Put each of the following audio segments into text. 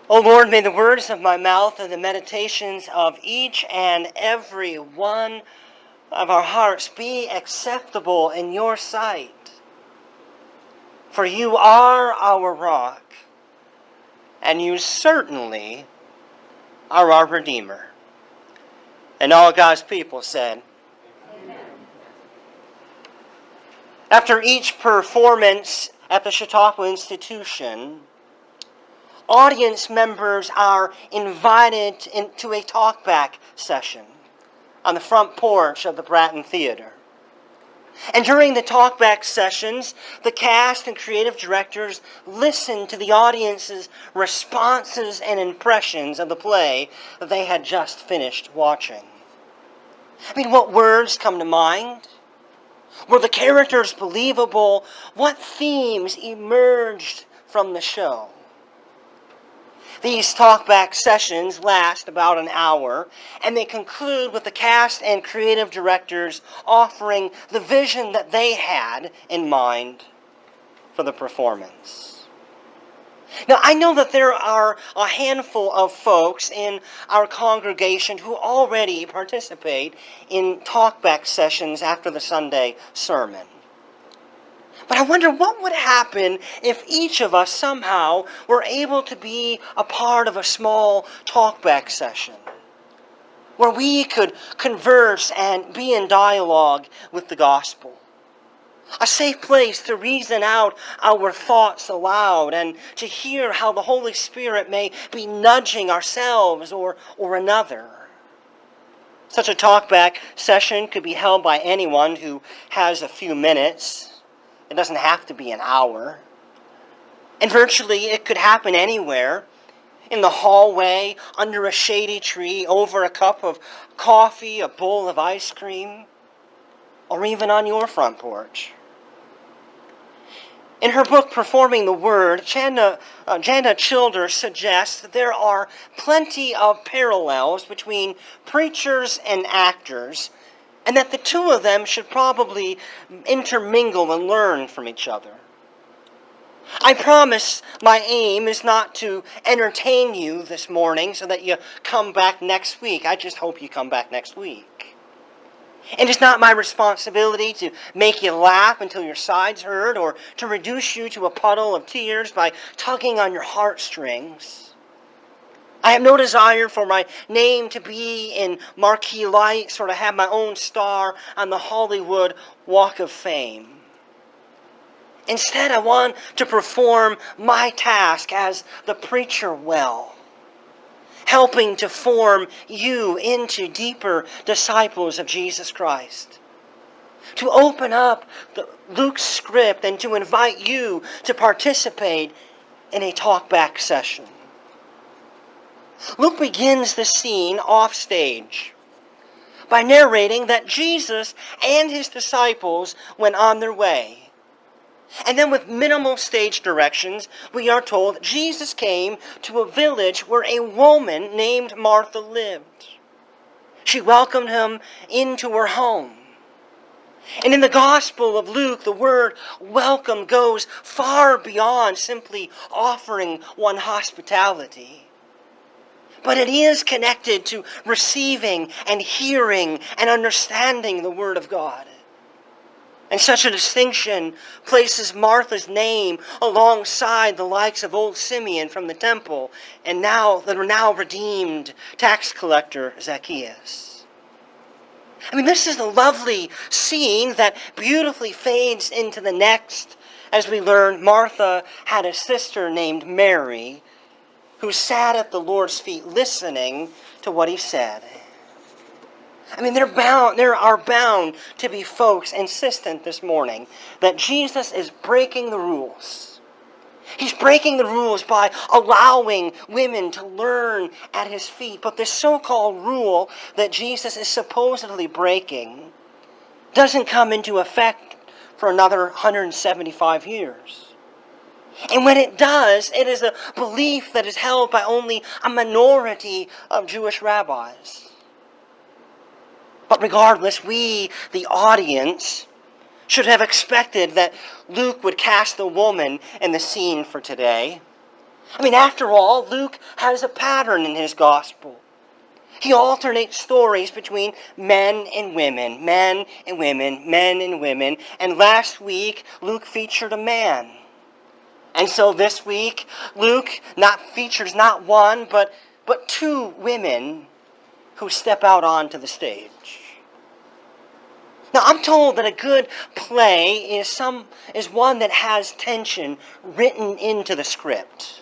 O Lord, may the words of my mouth and the meditations of each and every one of our hearts be acceptable in your sight. For you are our rock, and you certainly are our Redeemer. And all God's people said, Amen. After each performance at the Chautauqua Institution, audience members are invited into a talkback session on the front porch of the Bratton Theater. And during the talkback sessions, the cast and creative directors listen to the audience's responses and impressions of the play that they had just finished watching. What words come to mind? Were the characters believable? What themes emerged from the show? These talkback sessions last about an hour, and they conclude with the cast and creative directors offering the vision that they had in mind for the performance. Now, I know that there are a handful of folks in our congregation who already participate in talkback sessions after the Sunday sermon. But I wonder what would happen if each of us somehow were able to be a part of a small talkback session where we could converse and be in dialogue with the gospel. A safe place to reason out our thoughts aloud and to hear how the Holy Spirit may be nudging ourselves or another. Such a talkback session could be held by anyone who has a few minutes. It doesn't have to be an hour. And virtually it could happen anywhere. In the hallway, under a shady tree, over a cup of coffee, a bowl of ice cream, or even on your front porch. In her book, Performing the Word, Jana Childers suggests that there are plenty of parallels between preachers and actors, and that the two of them should probably intermingle and learn from each other. I promise my aim is not to entertain you this morning so that you come back next week. I just hope you come back next week. And it's not my responsibility to make you laugh until your sides hurt or to reduce you to a puddle of tears by tugging on your heartstrings. I have no desire for my name to be in marquee lights or to have my own star on the Hollywood Walk of Fame. Instead, I want to perform my task as the preacher well, helping to form you into deeper disciples of Jesus Christ. To open up Luke's script and to invite you to participate in a talkback session. Luke begins the scene off stage by narrating that Jesus and his disciples went on their way. And then with minimal stage directions, we are told Jesus came to a village where a woman named Martha lived. She welcomed him into her home. And in the Gospel of Luke, the word welcome goes far beyond simply offering one hospitality. But it is connected to receiving and hearing and understanding the Word of God. And such a distinction places Martha's name alongside the likes of old Simeon from the temple and the now redeemed tax collector Zacchaeus. This is a lovely scene that beautifully fades into the next as we learn Martha had a sister named Mary who sat at the Lord's feet listening to what he said. There are bound to be folks insistent this morning that Jesus is breaking the rules. He's breaking the rules by allowing women to learn at his feet. But this so-called rule that Jesus is supposedly breaking doesn't come into effect for another 175 years. And when it does, it is a belief that is held by only a minority of Jewish rabbis. But regardless, we, the audience, should have expected that Luke would cast a woman in the scene for today. I mean, after all, Luke has a pattern in his gospel. He alternates stories between men and women, men and women, men and women. And last week, Luke featured a man. And so this week, Luke features not one, but two women who step out onto the stage. Now, I'm told that a good play is one that has tension written into the script.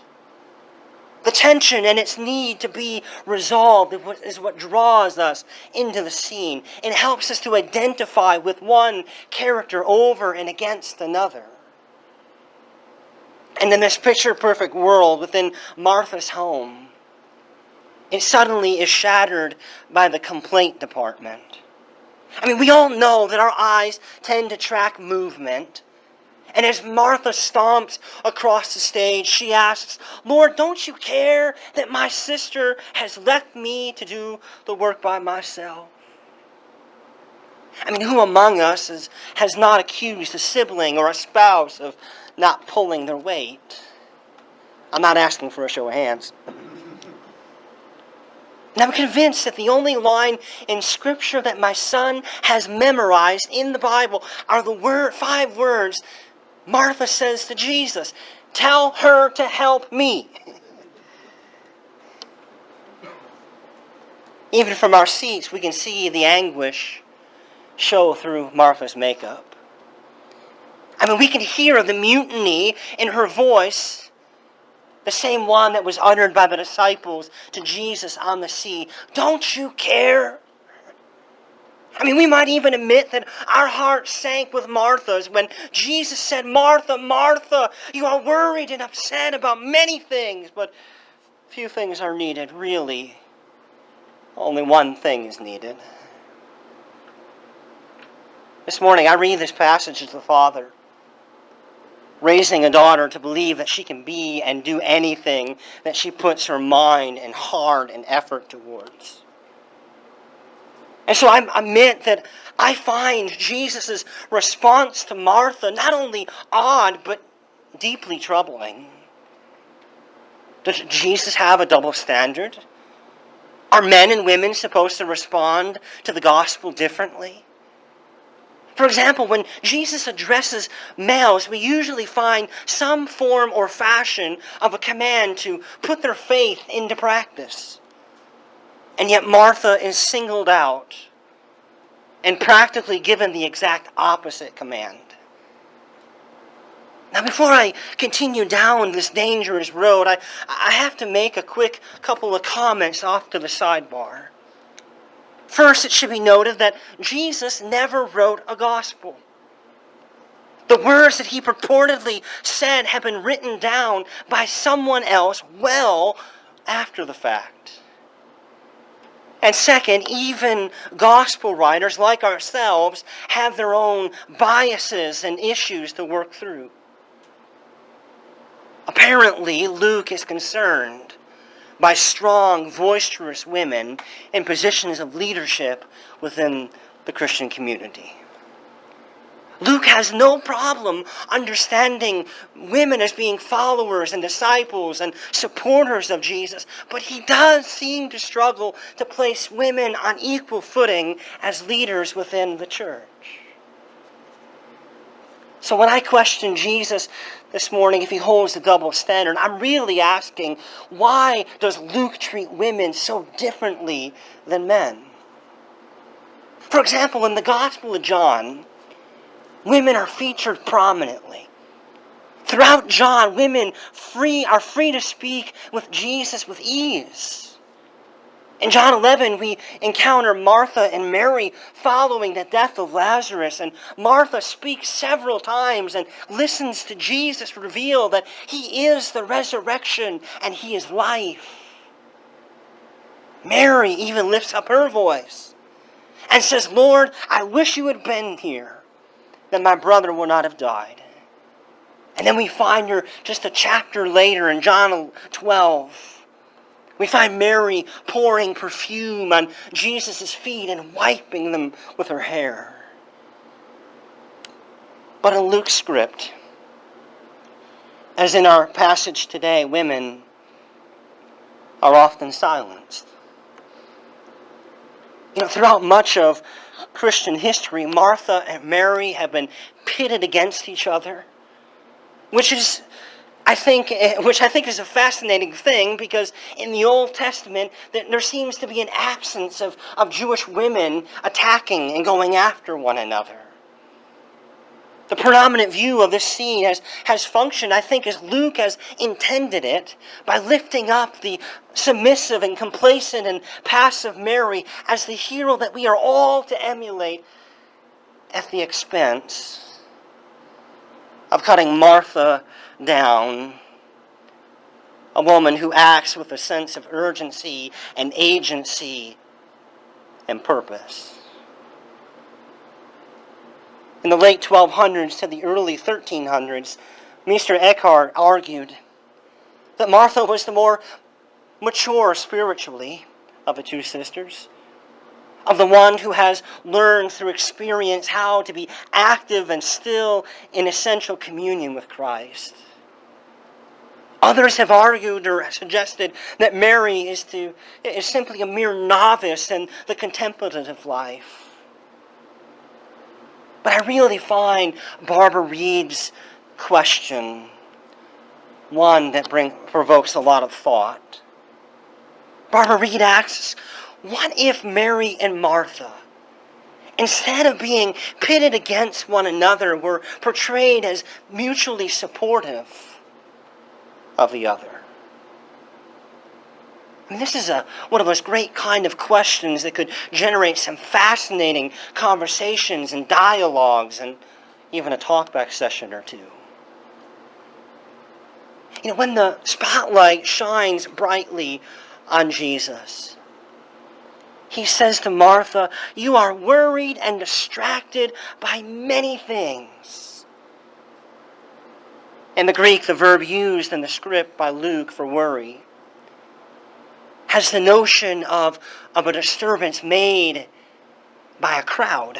The tension and its need to be resolved is what draws us into the scene. It helps us to identify with one character over and against another. And in this picture-perfect world within Martha's home, it suddenly is shattered by the complaint department. I mean, we all know that our eyes tend to track movement. And as Martha stomps across the stage, she asks, "Lord, don't you care that my sister has left me to do the work by myself?" I mean, who among us has not accused a sibling or a spouse of not pulling their weight? I'm not asking for a show of hands. And I'm convinced that the only line in Scripture that my son has memorized in the Bible are the 5 words Martha says to Jesus, "Tell her to help me." Even from our seats, we can see the anguish show through Martha's makeup. I mean, we can hear the mutiny in her voice, the same one that was uttered by the disciples to Jesus on the sea. "Don't you care?" I mean, we might even admit that our hearts sank with Martha's when Jesus said, "Martha, Martha, you are worried and upset about many things, but few things are needed. Really, only one thing is needed." This morning, I read this passage as the father, raising a daughter to believe that she can be and do anything that she puts her mind and heart and effort towards. And so I admit that I find Jesus' response to Martha not only odd, but deeply troubling. Does Jesus have a double standard? Are men and women supposed to respond to the gospel differently? For example, when Jesus addresses males, we usually find some form or fashion of a command to put their faith into practice. And yet Martha is singled out and practically given the exact opposite command. Now, before I continue down this dangerous road, I have to make a quick couple of comments off to the sidebar. First, it should be noted that Jesus never wrote a gospel. The words that he purportedly said have been written down by someone else well after the fact. And second, even gospel writers like ourselves have their own biases and issues to work through. Apparently, Luke is concerned by strong, boisterous women in positions of leadership within the Christian community. Luke has no problem understanding women as being followers and disciples and supporters of Jesus, but he does seem to struggle to place women on equal footing as leaders within the church. So when I question Jesus this morning if he holds the double standard, I'm really asking, why does Luke treat women so differently than men? For example, in the Gospel of John, women are featured prominently. Throughout John, women are free to speak with Jesus with ease. In John 11, we encounter Martha and Mary following the death of Lazarus. And Martha speaks several times and listens to Jesus reveal that he is the resurrection and he is life. Mary even lifts up her voice and says, "Lord, I wish you had been here, then my brother would not have died." And then we find her just a chapter later in John 12. We find Mary pouring perfume on Jesus' feet and wiping them with her hair. But in Luke's script, As in our passage today, women are often silenced. Throughout much of Christian history, Martha and Mary have been pitted against each other, which I think is a fascinating thing, because in the Old Testament there seems to be an absence of Jewish women attacking and going after one another. The predominant view of this scene has functioned, I think, as Luke has intended it, by lifting up the submissive and complacent and passive Mary as the hero that we are all to emulate, at the expense of cutting Martha down, a woman who acts with a sense of urgency and agency and purpose. In the late 1200s to the early 1300s, Mr. Eckhart argued that Martha was the more mature spiritually of the two sisters, of the one who has learned through experience how to be active and still in essential communion with Christ. Others have argued or suggested that Mary is simply a mere novice in the contemplative life. But I really find Barbara Reed's question one that provokes a lot of thought. Barbara Reed asks, what if Mary and Martha, instead of being pitted against one another, were portrayed as mutually supportive of the other? This is one of those great kind of questions that could generate some fascinating conversations and dialogues and even a talkback session or two. When the spotlight shines brightly on Jesus, he says to Martha, "You are worried and distracted by many things." In the Greek, the verb used in the script by Luke for worry has the notion of a disturbance made by a crowd.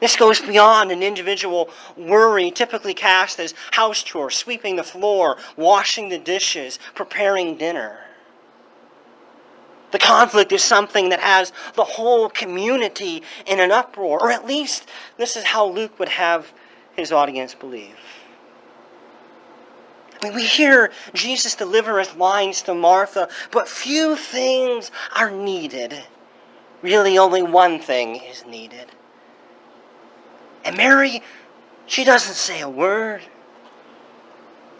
This goes beyond an individual worry typically cast as house chores, sweeping the floor, washing the dishes, preparing dinner. The conflict is something that has the whole community in an uproar, or at least this is how Luke would have his audience believe. We hear Jesus deliver his lines to Martha, but few things are needed. Really, only one thing is needed. And Mary, she doesn't say a word.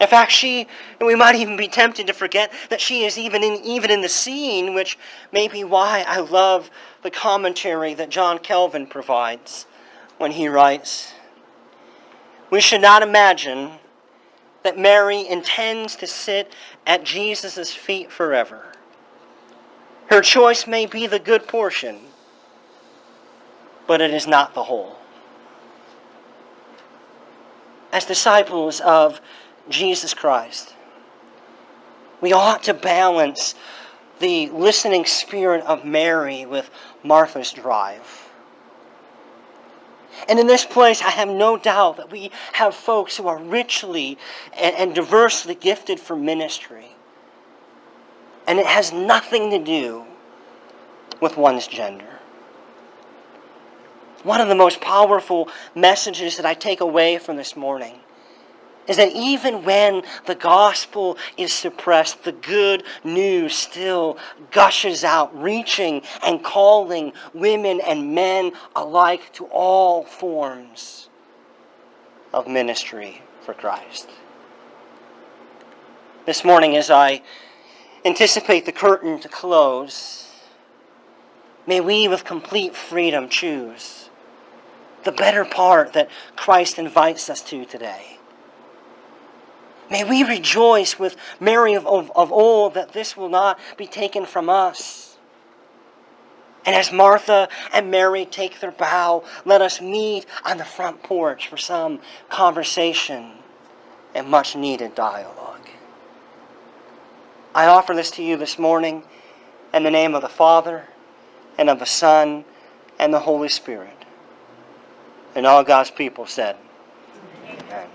In fact, we might even be tempted to forget that she is even in the scene, which may be why I love the commentary that John Calvin provides when he writes, "We should not imagine that Mary intends to sit at Jesus' feet forever. Her choice may be the good portion, but it is not the whole." As disciples of Jesus Christ, we ought to balance the listening spirit of Mary with Martha's drive. And in this place, I have no doubt that we have folks who are richly and diversely gifted for ministry. And it has nothing to do with one's gender. One of the most powerful messages that I take away from this morning is that even when the gospel is suppressed, the good news still gushes out, reaching and calling women and men alike to all forms of ministry for Christ. This morning, as I anticipate the curtain to close, may we with complete freedom choose the better part that Christ invites us to today. May we rejoice with Mary of old that this will not be taken from us. And as Martha and Mary take their bow, let us meet on the front porch for some conversation and much needed dialogue. I offer this to you this morning in the name of the Father and of the Son and the Holy Spirit. And all God's people said, Amen.